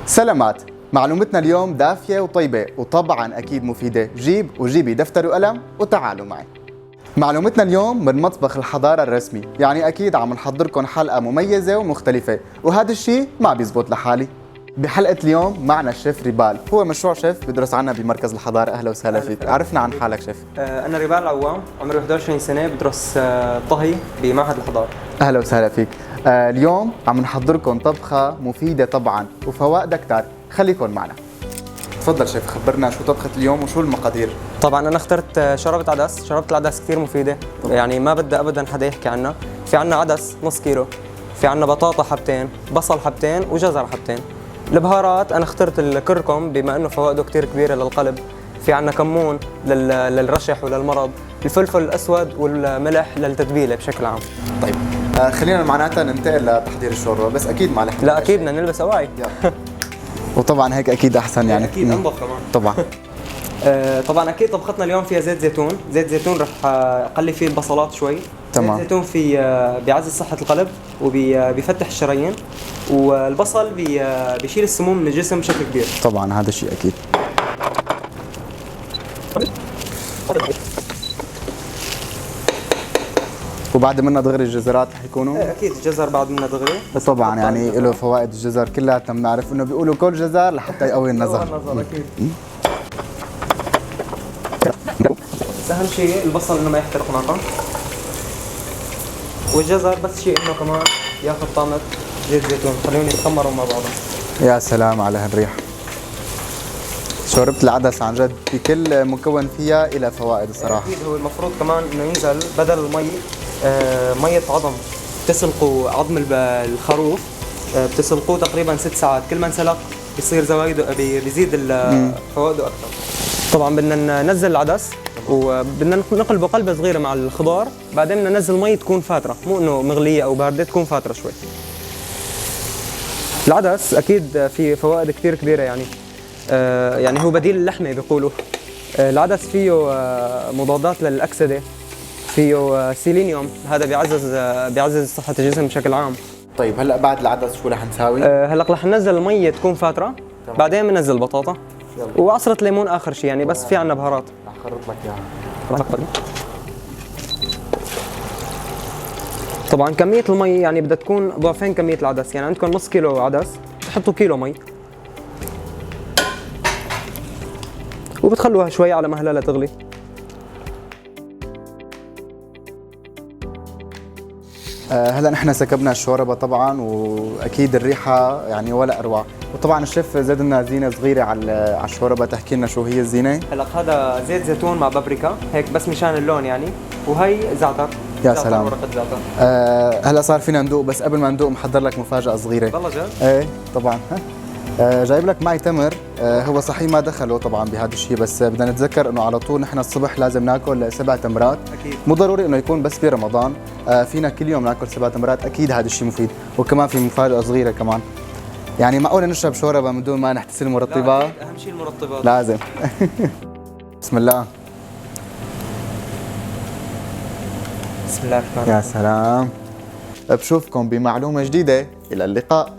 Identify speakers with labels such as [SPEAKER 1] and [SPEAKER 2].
[SPEAKER 1] سلامات. معلومتنا اليوم دافية وطيبة وطبعا أكيد مفيدة. جيب وجيبي دفتر وقلم وتعالوا معي. معلومتنا اليوم من مطبخ الحضارة الرسمي، يعني أكيد عم نحضركم حلقة مميزة ومختلفة، وهذا الشيء ما بيزبط لحالي. بحلقة اليوم معنا الشيف ريبال، هو مشروع شيف بدرس عنا بمركز الحضارة. أهلا وسهلا فيك، عرفنا عن حالك شيف.
[SPEAKER 2] أنا ريبال العوام، عمري 21 سنة، بدرس طهي بمعهد الحضارة.
[SPEAKER 1] أهلا وسهلا فيك. اليوم عم نحضركم طبخة مفيدة طبعا وفوائدها كتار، خليكم معنا. تفضل شيف، خبرنا شو طبخة اليوم وشو المقادير؟
[SPEAKER 2] طبعا أنا اخترت شوربة عدس. شوربة العدس كثير مفيدة، يعني ما بدها أبدا حدا يحكي عنها. في عنا عدس نص كيلو، في عنا بطاطا حبتين، بصل حبتين، وجزر حبتين. البهارات أنا اخترت الكركم بما إنه فوائده كثير كبيرة للقلب. في عنا كمون للرشح وللمرض، الفلفل الأسود والملح للتتبيلة بشكل عام.
[SPEAKER 1] طيب خلينا معناتها ننتقل لتحضير الشوربة، بس أكيد مع الاحترام.
[SPEAKER 2] لا أكيد بدنا نلبس أواعي.
[SPEAKER 1] وطبعا هيك أكيد أحسن يعني.
[SPEAKER 2] أكيد أنظف كمان.
[SPEAKER 1] طبعا.
[SPEAKER 2] طبعا اكيد طبختنا اليوم فيها زيت زيتون. زيت زيتون رح اقلي فيه البصلات شوي.
[SPEAKER 1] تمام.
[SPEAKER 2] زيت زيتون في بيعزز صحة القلب وبيفتح الشرايين، والبصل بيشيل السموم من الجسم بشكل كبير.
[SPEAKER 1] طبعا هذا الشيء أكيد. وبعد منها دغري الجزرات رح يكونوا؟
[SPEAKER 2] اكيد الجزر بعد منها دغري.
[SPEAKER 1] طبعا يعني له فوائد الجزر كلها بنعرف انه بيقولوا كل جزر لحتى يقوي النظر.
[SPEAKER 2] اكيد. بس اهم شيء البصل انه ما يحترق معكم، والجزر بس شيء انه كمان ياخذ طعمة زيت زيتون. خليهم يتخمروا مع بعضهم.
[SPEAKER 1] يا سلام على هالريح. شوربة العدس عن جد في كل مكون فيها إلى فوائد الصراحة.
[SPEAKER 2] اكيد هو المفروض كمان انه ينزل بدل المي مية عظم. بتسلقوا عظم الخروف، بتسلقوه تقريبا 6 ساعات. كل ما انسلق بيصير زوايده بيزيد فوائده اكثر. طبعا بدنا ننزل العدس وبدنا نقلبه قلبه صغيره مع الخضار، بعدين بدنا ننزل مي تكون فاتره، مو انه مغليه او بارده، تكون فاتره شوي. العدس اكيد فيه فوائد كثير كبيره يعني. يعني هو بديل اللحمه بيقولوا. العدس فيه مضادات للاكسده، فيه سيلينيوم، هذا بيعزز صحه الجسم بشكل عام.
[SPEAKER 1] طيب هلا بعد العدس شو رح نساوي؟
[SPEAKER 2] هلا رح ننزل المي تكون فاتره، بعدين بننزل البطاطا وعصره ليمون اخر شيء يعني. بس في عنا بهارات
[SPEAKER 1] رح خرط لك اياها.
[SPEAKER 2] طبعا كميه المي يعني بدها تكون ضعفين كميه العدس. يعني عندكم نص كيلو عدس تحطوا كيلو مي، وبتخلوها شوي على مهلها لتغلي.
[SPEAKER 1] هلا نحن سكبنا الشوربه طبعا، واكيد الريحه يعني ولا اروع. وطبعا الشيف زاد لنا زينه صغيره على الشوربه، تحكي لنا شو هي الزينه؟
[SPEAKER 2] هلا هذا زيت زيتون مع بابريكا هيك بس مشان اللون يعني، وهي زعتر.
[SPEAKER 1] يا
[SPEAKER 2] زعتر،
[SPEAKER 1] سلام.
[SPEAKER 2] ورقه زعتر.
[SPEAKER 1] هلا صار فينا ندوق، بس قبل ما ندوق محضر لك مفاجاه صغيره.
[SPEAKER 2] والله جد؟
[SPEAKER 1] ايه طبعا. جايب لك معي تمر. هو صحيح ما دخله طبعا بهذا الشيء، بس بدنا نتذكر انه على طول نحن الصبح لازم ناكل 7 تمرات.
[SPEAKER 2] اكيد.
[SPEAKER 1] مو ضروري انه يكون بس برمضان، فينا كل يوم ناكل 7 تمرات، اكيد هذا الشيء مفيد. وكمان في مفاجاه صغيره كمان، يعني معقوله نشرب شوربه من دون ما نحتسي المرطبات؟
[SPEAKER 2] اهم شيء المرطبات
[SPEAKER 1] لازم.
[SPEAKER 2] بسم الله الرحمن الرحيم.
[SPEAKER 1] يا سلام. بشوفكم بمعلومه جديده، الى اللقاء.